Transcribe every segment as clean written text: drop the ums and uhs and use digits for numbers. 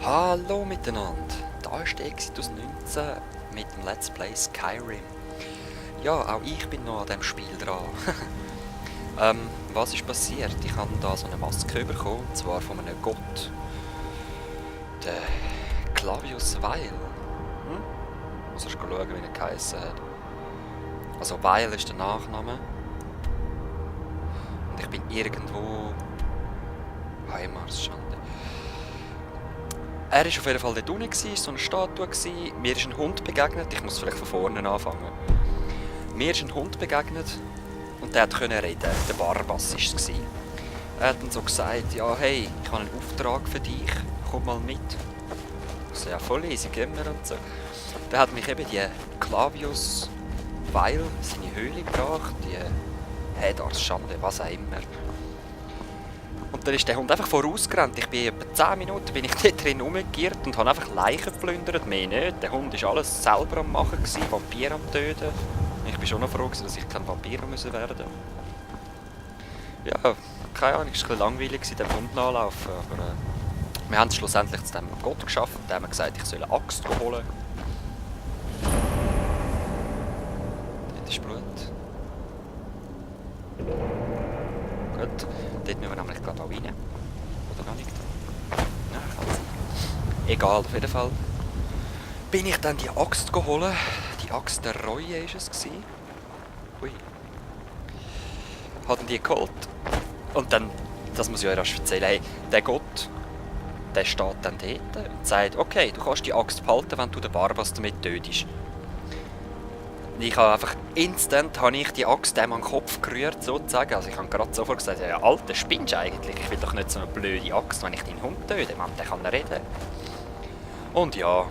Hallo miteinander, da ist der Exodus 19 mit dem Let's Play Skyrim. Ja, auch ich bin noch an diesem Spiel dran. Was ist passiert? Ich habe da so eine Maske bekommen, und zwar von einem Gott. Der Clavius Weil. Muss erst schauen, wie er geheissen hat. Also Weil ist der Nachname. Und ich bin irgendwo... Heimarschande. Er war auf jeden Fall dort unten, war so eine Statue. Mir ist ein Hund begegnet, ich muss vielleicht von vorne anfangen. Mir ist ein Hund begegnet und der konnte reden, der Barbas war es. Er hat dann so gesagt, ja hey, ich habe einen Auftrag für dich, komm mal mit. Ich so, ja voll easy, gehen wir und so. Dann hat mich eben die Clavius Weil, seine Höhle gebracht, die Heimarschande, was auch immer. Und dann ist der Hund einfach vorausgerannt. Ich bin etwa 10 Minuten bin ich dort drin rumgeirrt und habe einfach Leichen geplündert, mehr nicht. Der Hund war alles selber am machen, Vampire am töten. Ich bin schon noch froh, dass ich kein Vampir werden musste. Ja, keine Ahnung, es war ein bisschen langweilig, dem Hund nachlaufen. Aber wir haben es schlussendlich zu dem Gott geschafft. Der hat mir gesagt, ich soll eine Axt holen. Dort ist Blut. Gut, dort müssen wir nämlich gerade auch rein. Oder noch nicht? Nein, kann sein. Egal, auf jeden Fall bin ich dann die Axt geholt. Die Axt der Reue war es. Ui. Hatten die geholt. Und dann, das muss ich euch erst erzählen, hey, der Gott, der steht dann dort und sagt, okay, du kannst die Axt behalten, wenn du den Barbas damit tötest. Ich habe einfach instant die Axt dem an den Kopf gerührt, sozusagen. Also ich habe gerade sofort gesagt, ja, Alter, spinnst du eigentlich? Ich will doch nicht so eine blöde Axt, wenn ich deinen Hund töte. Mann, der kann reden. Und ja,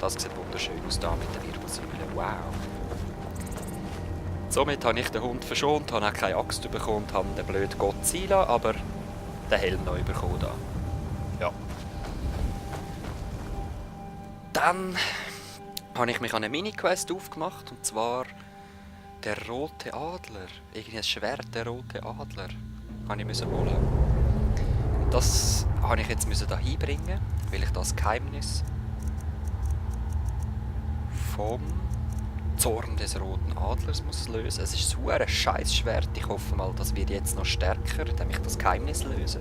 das sieht wunderschön aus da mit der Wirbelsäule. Wow. Somit habe ich den Hund verschont, habe auch keine Axt bekommen und habe den blöden Gott ziehen lassen, aber den Helm neu bekommen da. Ja. Dann habe ich mich an eine Mini-Quest aufgemacht, und zwar der rote Adler. Irgendwie ein Schwert, der rote Adler. Habe ich holen. Und das habe ich jetzt hier hinbringen, weil ich das Geheimnis vom Zorn des roten Adlers muss lösen. Es ist so ein scheiß Schwert. Ich hoffe mal, das wird jetzt noch stärker, indem ich das Geheimnis löse.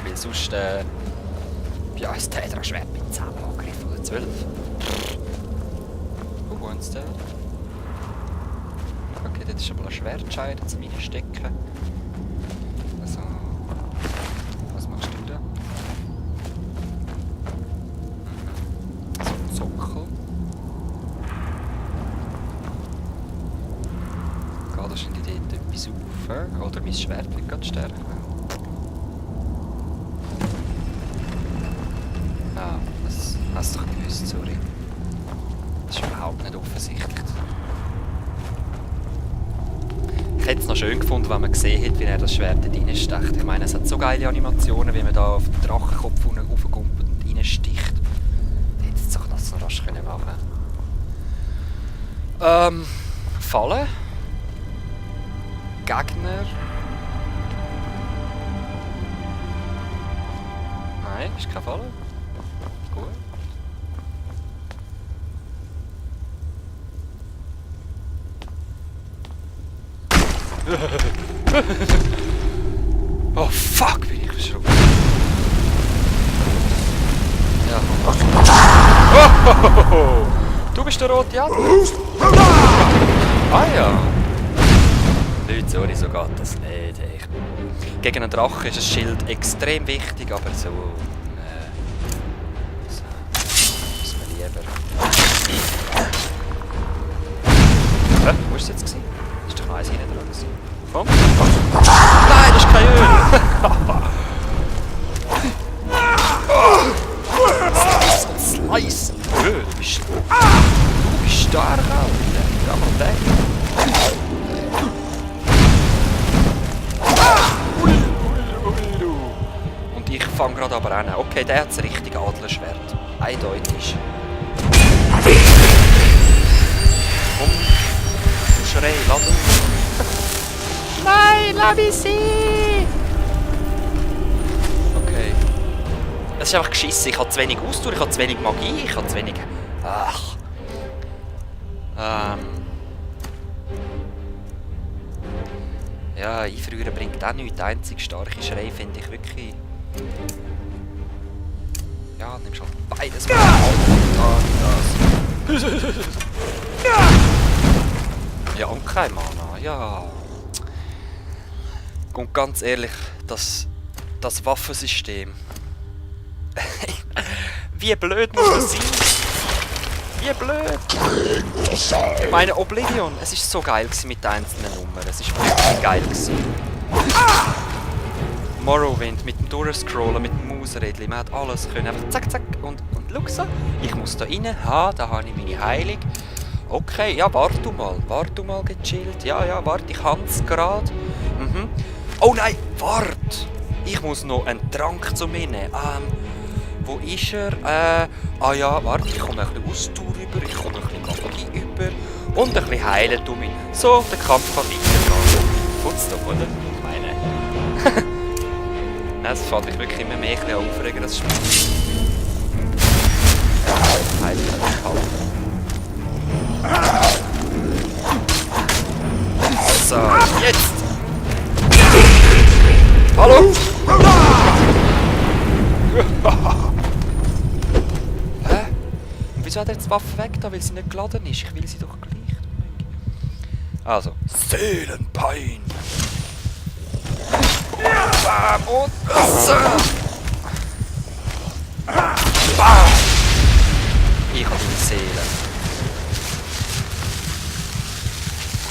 Weil sonst, ja, ein Tetra-Schwert mit 10 Angriffen oder 12. Wo ist der? Okay, das ist aber ein Schwertscheid zum Reinstecken. Also, was machst du da? So ein Sockel. Geht wahrscheinlich dort etwas auf. Oder mein Schwert wird gerade sterben. Ah, das hast du doch gewusst, sorry. Das ist überhaupt nicht offensichtlich. Ich hätte es noch schön gefunden, wenn man gesehen hätte, wie er das Schwert dort reinstecht. Ich meine, es hat so geile Animationen, wie man da auf den Drachenkopf raufkumpelt und reinsticht. Hätte es doch das so rasch können machen. Fallen. Gegner. Nein, ist kein Fallen. Gut. Oh fuck, bin ich verschrocken. Ja, oh, du bist der rote Adler. Ah ja. Leute, sorry, so geht das nicht. Gegen einen Drachen ist ein Schild extrem wichtig, aber so... so ist mir lieber. Hä? Wo war es jetzt? Ist doch noch eins hinten dran. Komm. Nein, das ist kein Öl! Slice! Öl, du bist stark, Alter! Geh mal weg! Und ich fange gerade aber an. Okay, der hat das richtige Adlerschwert. Eindeutig. Komm, Schrei, laden. Nein, lass mich sein! Okay. ist einfach geschissen. Ich habe zu wenig Ausdauer, ich habe zu wenig Magie, ich habe zu wenig... Ach. Ja, Einfrieren bringt auch nichts. Der einzige starke Schrei finde ich wirklich... Ja, nimmst halt beides. Das. Ja, und kein Mana, ja. Und ganz ehrlich, das Waffensystem. Wie blöd muss das sein? Wie blöd! Ich meine, Oblivion, es war so geil mit den einzelnen Nummern. Es war wirklich geil. Morrowind mit dem Durchscrollen, mit dem Mausrädchen, man hat alles können. Einfach zack, zack und schau so. Ich muss da rein, da habe ich meine Heilung. Okay, ja, warte du mal gechillt. Ja, warte, ich hab's gerade. Oh nein, warte! Ich muss noch einen Trank zu mir nehmen. Wo ist er? Ja, warte, ich komme ein bisschen Ausdauer über, ich komme ein bisschen Magie über und ein bisschen heilen du mich. So, der Kampf kann weitergehen. Putz doch, oder? Ich meine... Das fand ich wirklich immer mehr aufregend, das Spiel. Heilen kann ich halten. So, jetzt! Hallo! Hä? Und wieso hat er jetzt die Waffe weg da? Weil sie nicht geladen ist. Ich will sie doch gleich. Also. Seelenpein. Bam und Bam. Ich habe die Seele.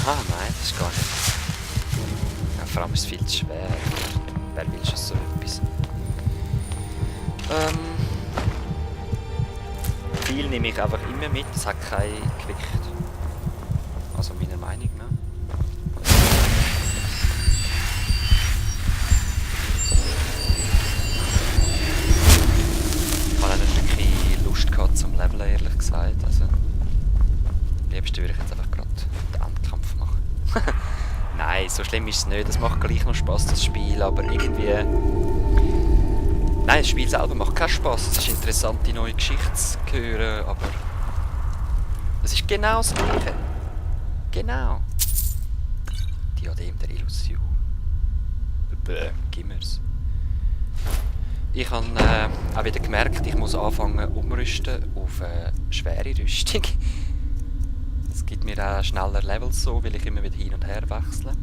Ah nein, das ist gar nicht. Ja, vor allem ist es viel zu schwer. Wer will schon so etwas? Viel nehme ich einfach immer mit, es hat kein Gewicht. Also meiner Meinung nach. Ich habe nicht wirklich Lust gehabt zum Leveln, ehrlich gesagt. Also, am liebsten würde ich jetzt einfach gerade den Endkampf machen. Nein, so schlimm ist es nicht. Es macht gleich noch Spaß, das Spiel, aber irgendwie... Nein, das Spiel selber macht keinen Spaß. Es ist interessant, die neue Geschichte zu hören, aber... Es ist genau das Gleiche. Genau. Diadem der Illusion. Gimmers. Ich habe auch wieder gemerkt, ich muss anfangen umrüsten auf schwere Rüstung. Es gibt mir auch schneller Levels so, weil ich immer wieder hin und her wechsle.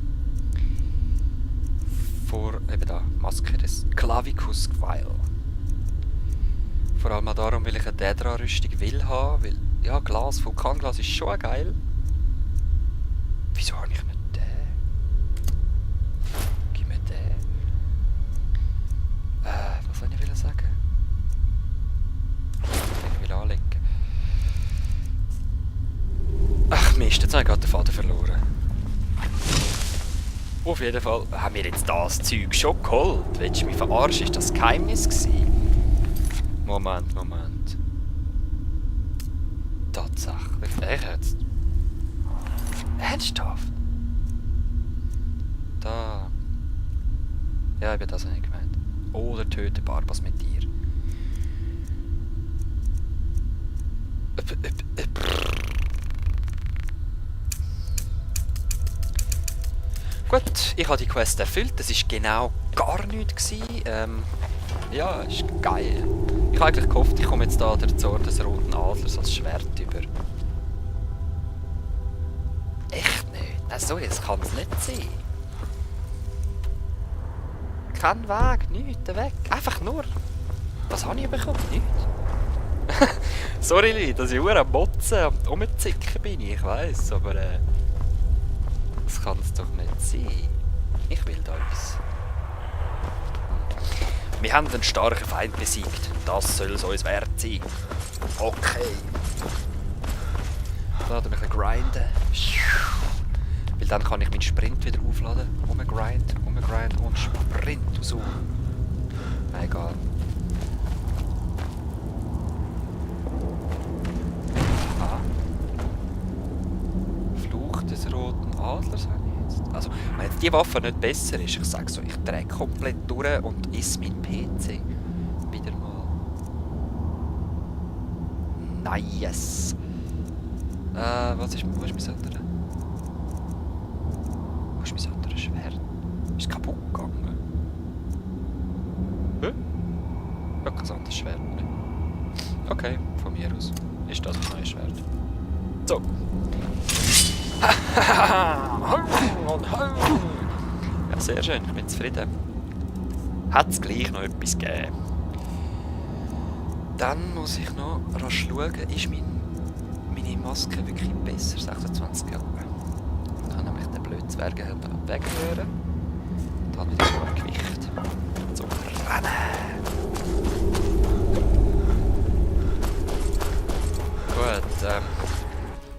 Vor eben da, Maske des Clavicus Quail. Vor allem auch darum, weil ich eine Daedra-Rüstung will haben, weil, ja, Glas, Vulkanglas ist schon geil. Wieso habe ich nicht den? Gib mir den. Was soll ich sagen? Ich will anlegen. Ach Mist, jetzt habe ich gerade den Faden verloren. Auf jeden Fall haben wir jetzt das Zeug schon geholt. Willst du mich verarschen? Ist das Geheimnis gewesen? Moment. Tatsächlich. Echt? Ernsthaft? Da. Ja, ich habe das nicht gemeint. Oder töte Barbas mit dir. Gut, ich habe die Quest erfüllt. Das war genau gar nichts. Ja, ist geil. Ich habe eigentlich gehofft, ich komme jetzt da der Zord des Roten Adlers als Schwert über. Echt nicht? Nein, sorry, das kann es nicht sein. Kein Weg, nichts, der Weg. Einfach nur. Was habe ich bekommen? Nichts. Sorry Leute, dass ich am Motzen, am Rumzicken bin, ich weiss, aber das kann es doch nicht sein. Ich will da etwas. Wir haben einen starken Feind besiegt. Das soll es uns wert sein. Okay. Da ein bisschen grinden. Weil dann kann ich meinen Sprint wieder aufladen. Umgrind und Sprint so. Egal. Fluch des Roten Adlers habe ich jetzt. Also, wenn jetzt die Waffe nicht besser ist, ich sage so, ich drehe komplett durch und isse meinen PC. Wieder mal. Nice. Wo ist mein anderes? Wo ist mein anderes Schwert? Ist kaputt gegangen? Hä? Ja, kein anderes Schwert mehr. Okay, von mir aus. Ist das ein neues Schwert. So. Ja, sehr schön, ich bin zufrieden. Hat es gleich noch etwas gegeben. Dann muss ich noch rasch schauen, ist meine Maske wirklich besser? 26 Jahre. Ich kann nämlich den blöden Zwergenhelm wegrühren. Und habe wieder so ein Gewicht. Zum Rennen. Gut,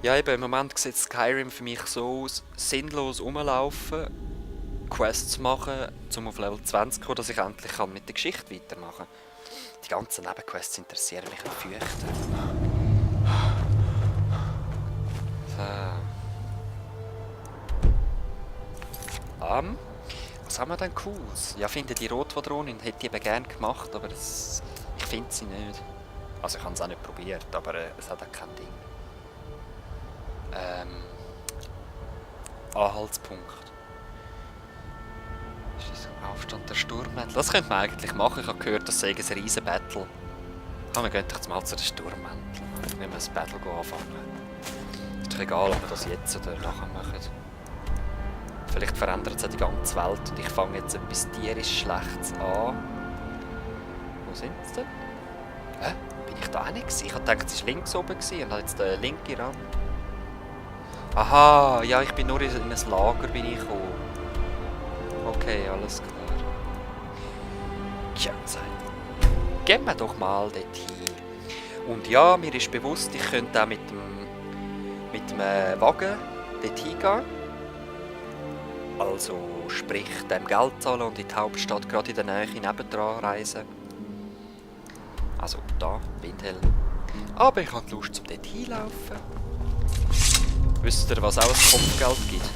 ja, eben, im Moment sieht Skyrim für mich so aus, sinnlos rumlaufen, Quests machen, um auf Level 20 zu kommen, dass ich endlich mit der Geschichte weitermachen kann. Die ganzen Nebenquests interessieren mich ein Fürchten. So. Was haben wir denn Cooles? Ja, ich finde die Rotwadronin, hätte ich eben gerne gemacht, aber ich finde sie nicht. Also ich habe es auch nicht probiert, aber es hat auch kein Ding. Anhaltspunkt. Aufstand der Sturmmäntel. Das könnte man eigentlich machen. Ich habe gehört, das sei ein riesen Battle. Ja, wir gehen jetzt mal zu den Sturmmänteln. Wenn wir das Battle anfangen. Ist doch egal, ob wir das jetzt oder nachher machen. Vielleicht verändert sich die ganze Welt und ich fange jetzt etwas tierisch Schlechtes an. Wo sind sie denn? Hä? Bin ich da nicht gewesen? Ich habe gedacht, es war links oben und habe jetzt den linken Rand. Aha, ja, ich bin nur in ein Lager gekommen. Okay, alles klar. Tja, gehen wir doch mal dorthin. Und ja, mir ist bewusst, ich könnte auch mit dem Wagen dorthin gehen. Also, sprich, dem Geld zahlen und in die Hauptstadt gerade in der Nähe nebendran reisen. Also, da, Windhell. Aber ich habe Lust, zum dort hinlaufen. Wisst ihr, was auch ein Kopfgeld gibt?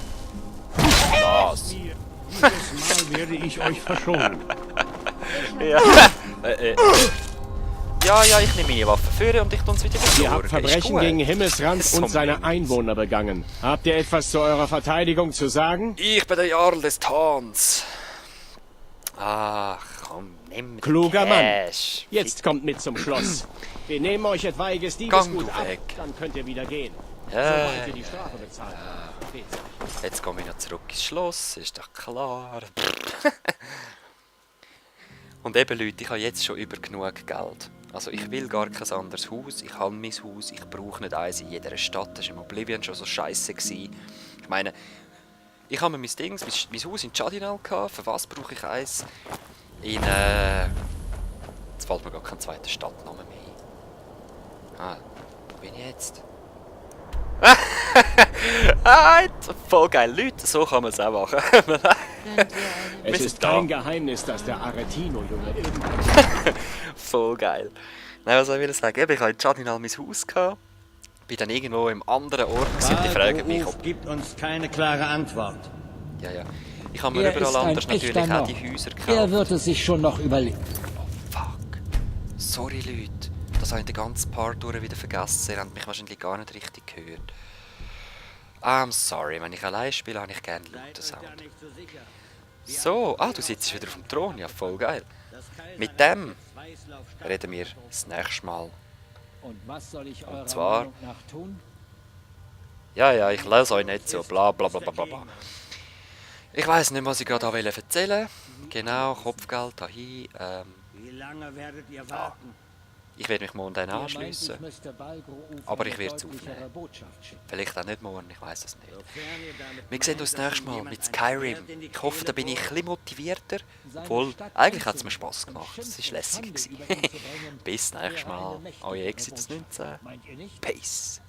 Was? Dieses Mal werde ich euch verschonen. Ja. Ja, ich nehme meine Waffe für und ich tue es wieder besorgen. Ihr habt Verbrechen gegen Himmelsrand und seine Einwohner begangen. Habt ihr etwas zu eurer Verteidigung zu sagen? Ich bin der Jarl des Tans. Ach, komm, nimm Kluger Mann. Cash. Jetzt kommt mit zum Schloss. Wir nehmen euch etwaiges Gang Diebesgut du ab, weg. dann könnt ihr wieder gehen. Ja, Sobald ihr die Strafe bezahlt habt. jetzt komme ich noch zurück ins Schloss, ist doch klar. Und eben Leute, ich habe jetzt schon über genug Geld. Also ich will gar kein anderes Haus, ich habe mein Haus, ich brauche nicht eins in jeder Stadt. Das war im Oblivion schon so scheisse. Ich meine, ich habe mir mein Haus in Chadinal gehabt, für was brauche ich eins in, jetzt fällt mir gar kein zweiter Stadtname mehr ein. Ah, wo bin ich jetzt? Voll geil, Leute, so kann man es auch machen. Es ist kein Geheimnis, dass der Aretino-Junge irgendwann... Voll geil. Nein, was soll ich sagen? Ich hatte in Chadinal mein Haus gehabt, bin dann irgendwo im anderen Ort gewesen, und die fragen mich, ob... gibt uns keine klare Antwort. Ja. Ich habe mir überall anders natürlich auch die Häuser gekauft. Er wird es sich schon noch überlegen. Oh, fuck. Sorry, Leute. Das habe ich den ganzen Part durch wieder vergessen. Ihr habt mich wahrscheinlich gar nicht richtig gehört. I'm sorry. Wenn ich allein spiele, habe ich gerne lauten Sound. So, du sitzt wieder auf dem Thron. Ja, voll geil. Mit dem reden wir das nächste Mal. Und was soll ich eurer zwar- Meinung nach tun? Ja, ich lese euch nicht so. Bla bla bla bla bla. Ich weiss nicht, was ich gerade erzählen wollte. Genau, Kopfgeld dahin. Wie lange werdet ihr warten? Ich werde mich morgen dann anschliessen. Aber ich werde es aufnehmen. Botschaft schicken. Vielleicht auch nicht morgen, ich weiß es nicht. Wir sehen uns das nächste Mal mit Skyrim. Ich hoffe, da bin ich ein bisschen motivierter. Obwohl, eigentlich hat es mir Spass gemacht. Es war lässig. Bis nächstes Mal. Euer Exit 19. Meint ihr nicht? Peace.